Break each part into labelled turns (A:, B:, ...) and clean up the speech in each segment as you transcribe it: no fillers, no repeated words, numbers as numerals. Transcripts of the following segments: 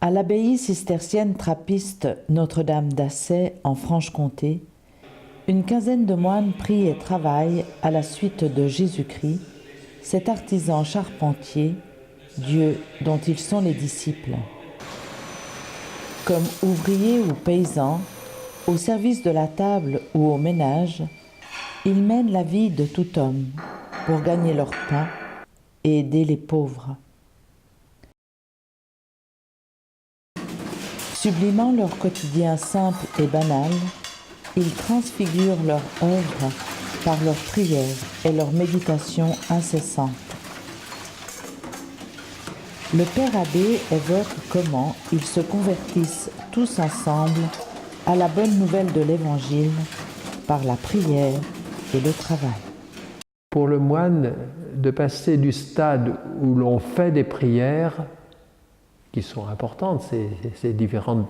A: À l'abbaye cistercienne trappiste Notre-Dame d'Assay en Franche-Comté, une quinzaine de moines prient et travaillent à la suite de Jésus-Christ, cet artisan charpentier, Dieu dont ils sont les disciples. Comme ouvriers ou paysans, au service de la table ou au ménage, ils mènent la vie de tout homme pour gagner leur pain et aider les pauvres. Sublimant leur quotidien simple et banal, ils transfigurent leur œuvre par leurs prières et leurs méditations incessantes. Le Père Abbé évoque comment ils se convertissent tous ensemble à la bonne nouvelle de l'Évangile par la prière et le travail.
B: Pour le moine, de passer du stade où l'on fait des prières, qui sont importantes, ces différents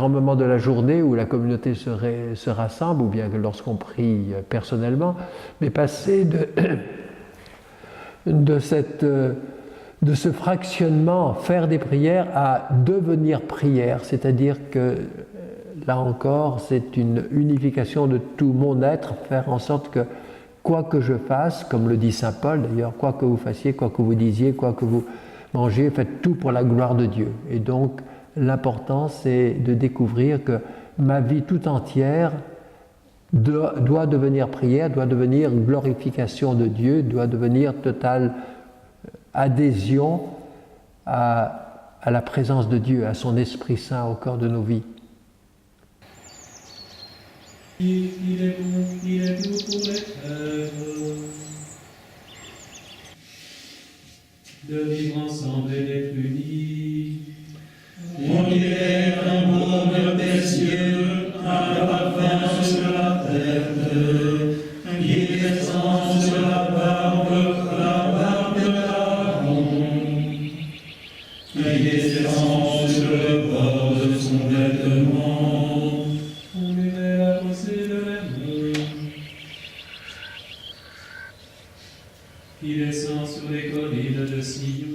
B: moments de la journée où la communauté se rassemble, ou bien lorsqu'on prie personnellement, mais passer de ce fractionnement, faire des prières, à devenir prière, c'est-à-dire que là encore, c'est une unification de tout mon être, faire en sorte que quoi que je fasse, comme le dit saint Paul d'ailleurs, quoi que vous fassiez, quoi que vous disiez, quoi que vous mangiez, faites tout pour la gloire de Dieu. Et donc, l'important, c'est de découvrir que ma vie tout entière doit devenir prière, doit devenir glorification de Dieu, doit devenir totale adhésion à la présence de Dieu, à son Esprit Saint au cœur de nos vies.
C: Il est bon, il est doux pour les cœurs de vivre ensemble et d'être unis. On dirait un baume des cieux, un parfum sur la tête, qui descend sur la barbe d'Aaron, qui descend sur le bord de son vêtement. On lui met la pensée de l'amour, qui descend sur les collines de Sion.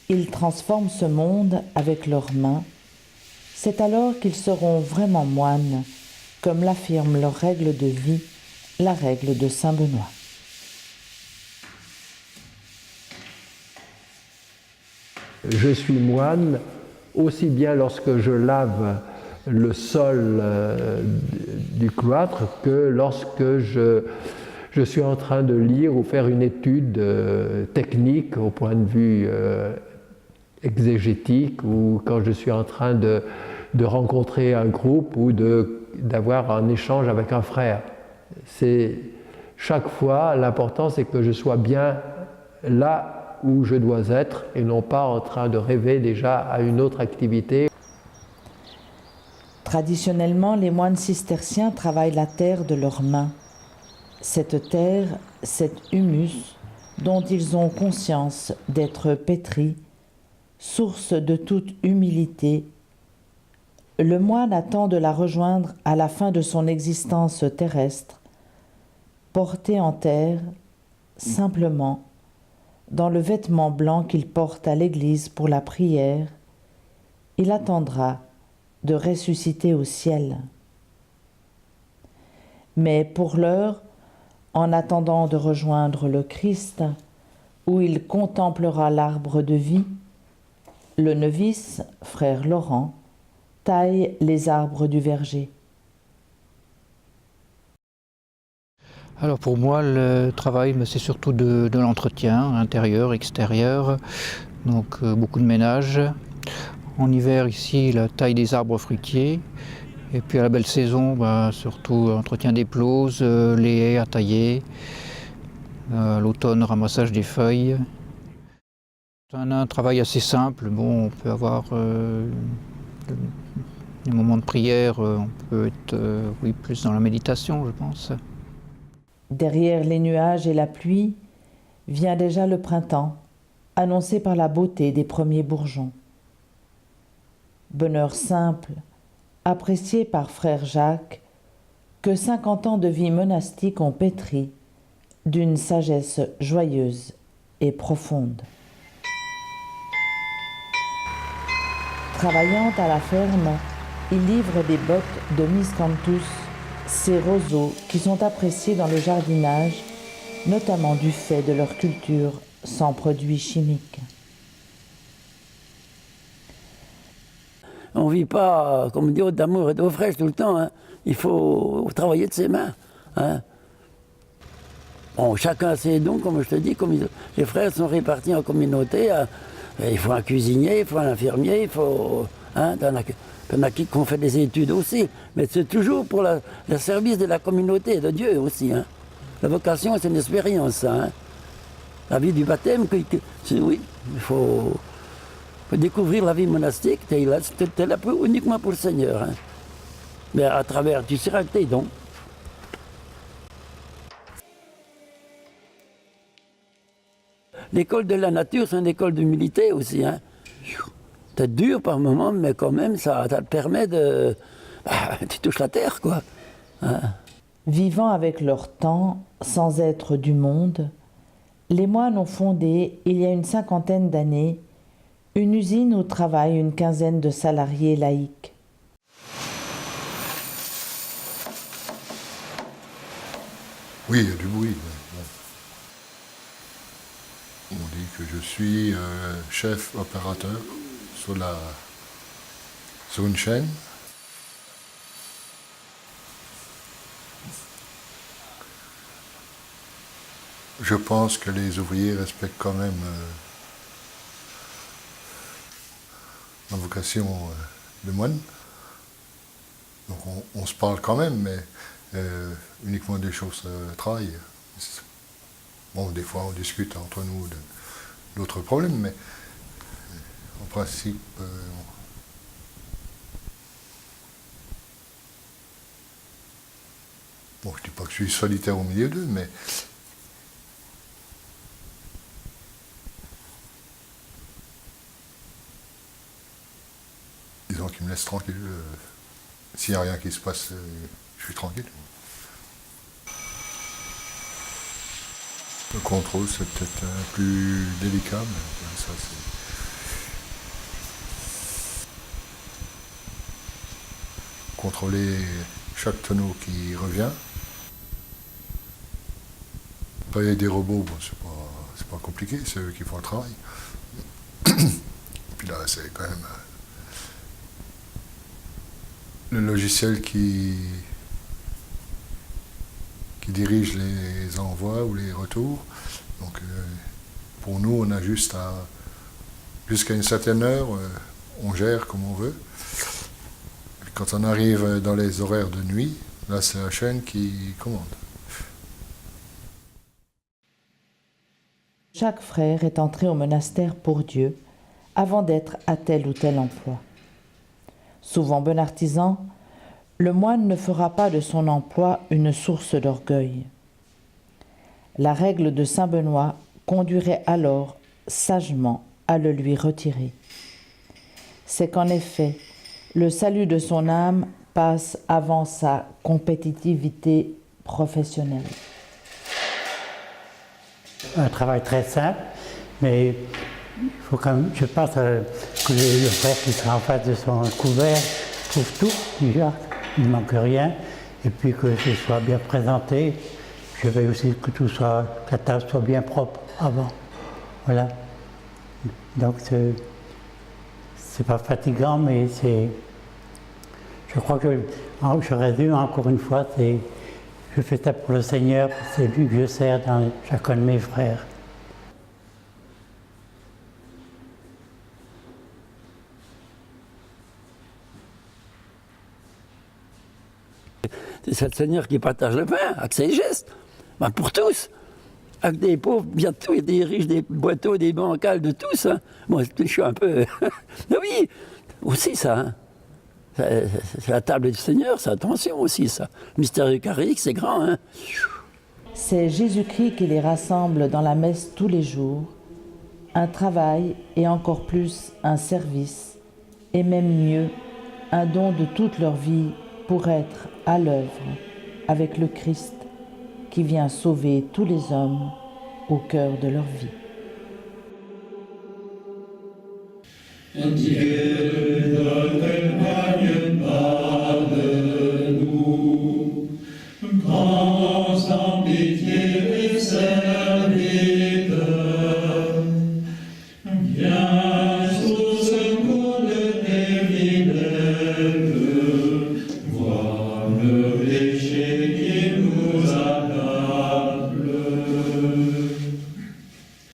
A: Ils transforment ce monde avec leurs mains. C'est alors qu'ils seront vraiment moines, comme l'affirme leur règle de vie, la règle de saint Benoît.
B: Je suis moine aussi bien lorsque je lave le sol du cloître que lorsque je suis en train de lire ou faire une étude technique au point de vue exégétique, ou quand je suis en train de rencontrer un groupe ou d'avoir un échange avec un frère. Chaque fois, l'important c'est que je sois bien là où je dois être et non pas en train de rêver déjà à une autre activité.
A: Traditionnellement, les moines cisterciens travaillent la terre de leurs mains. Cette terre, cet humus, dont ils ont conscience d'être pétris, source de toute humilité, le moine attend de la rejoindre à la fin de son existence terrestre, porté en terre, simplement, dans le vêtement blanc qu'il porte à l'église pour la prière, il attendra de ressusciter au ciel. Mais pour l'heure, en attendant de rejoindre le Christ, où il contemplera l'arbre de vie, le novice, frère Laurent, taille les arbres du verger.
D: Alors pour moi, le travail, c'est surtout de l'entretien, intérieur, extérieur, donc beaucoup de ménage. En hiver, ici, la taille des arbres fruitiers. Et puis à la belle saison, surtout entretien des pelouses, les haies à tailler. À l'automne, ramassage des feuilles. C'est un travail assez simple. Bon, on peut avoir des moments de prière, on peut être plus dans la méditation, je pense.
A: Derrière les nuages et la pluie, vient déjà le printemps, annoncé par la beauté des premiers bourgeons. Bonheur simple apprécié par frère Jacques, que 50 ans de vie monastique ont pétri d'une sagesse joyeuse et profonde. Travaillant à la ferme, il livre des bottes de miscanthus, ces roseaux qui sont appréciés dans le jardinage, notamment du fait de leur culture sans produits chimiques.
E: On ne vit pas, comme on dit, d'amour et d'eau fraîche tout le temps. Hein. Il faut travailler de ses mains. Hein. Bon, chacun a ses dons, comme je te dis, comme les frères sont répartis en communauté. Il faut un cuisinier, il faut un infirmier, il faut... Hein, il y en a qui ont fait des études aussi. Mais c'est toujours pour le service de la communauté, de Dieu aussi. Hein. La vocation, c'est une expérience. Ça, hein. La vie du baptême, oui, il faut découvrir la vie monastique. Tu es là uniquement pour le Seigneur. Hein. Mais à travers, tu seras avec tes dons. L'école de la nature, c'est une école d'humilité aussi. Hein. C'est dur par moments, mais quand même, ça te permet de... tu touches la terre, quoi. Hein.
A: Vivant avec leur temps, sans être du monde, les moines ont fondé, il y a une 50aine d'années, une usine où travaillent une quinzaine de salariés laïcs.
F: Oui, il y a du bruit. On dit que je suis chef opérateur sur une chaîne. Je pense que les ouvriers respectent quand même ma vocation de moine. Donc on se parle quand même, mais uniquement des choses travail. Bon, des fois on discute entre nous d'autres problèmes, mais en principe, bon, je ne dis pas que je suis solitaire au milieu d'eux, mais disons qu'ils me laissent tranquille. S'il n'y a rien qui se passe, je suis tranquille. Le contrôle, c'est peut-être plus délicat, mais ça, c'est... Contrôler chaque tonneau qui revient. Après, il y a des robots, bon, c'est pas compliqué, c'est eux qui font le travail. Puis là, c'est quand même le logiciel qui dirige les envois ou les retours. Donc, pour nous, on a juste jusqu'à une certaine heure, on gère comme on veut. Quand on arrive dans les horaires de nuit, là, c'est la chaîne qui commande.
A: Chaque frère est entré au monastère pour Dieu avant d'être à tel ou tel emploi. Souvent bon artisan, le moine ne fera pas de son emploi une source d'orgueil. La règle de saint Benoît conduirait alors sagement à le lui retirer. C'est qu'en effet, le salut de son âme passe avant sa compétitivité professionnelle.
G: Un travail très simple, mais il faut quand même, je pense que le frère qui sera en face de son couvert trouve tout, déjà, il ne manque rien, et puis que ce soit bien présenté. Je veille aussi que que la table soit bien propre avant. Voilà. Donc c'est pas fatigant, mais c'est... Je crois que, je résume encore une fois, je fais ça pour le Seigneur, c'est lui que je sers dans chacun de mes frères.
E: C'est le Seigneur qui partage le pain, avec ses gestes, ben pour tous. Avec des pauvres, bientôt, et des riches, des boiteux, des bancals, de tous. Hein. Moi, je suis un peu... oui, aussi ça. Hein. C'est la table du Seigneur, c'est attention aussi ça. Le mystère eucharistique, c'est grand. Hein.
A: C'est Jésus-Christ qui les rassemble dans la messe tous les jours, un travail et encore plus un service, et même mieux, un don de toute leur vie pour être à l'œuvre avec le Christ qui vient sauver tous les hommes au cœur de leur vie.
C: Dieu, t'accompagne par de nous, grand sans pitié.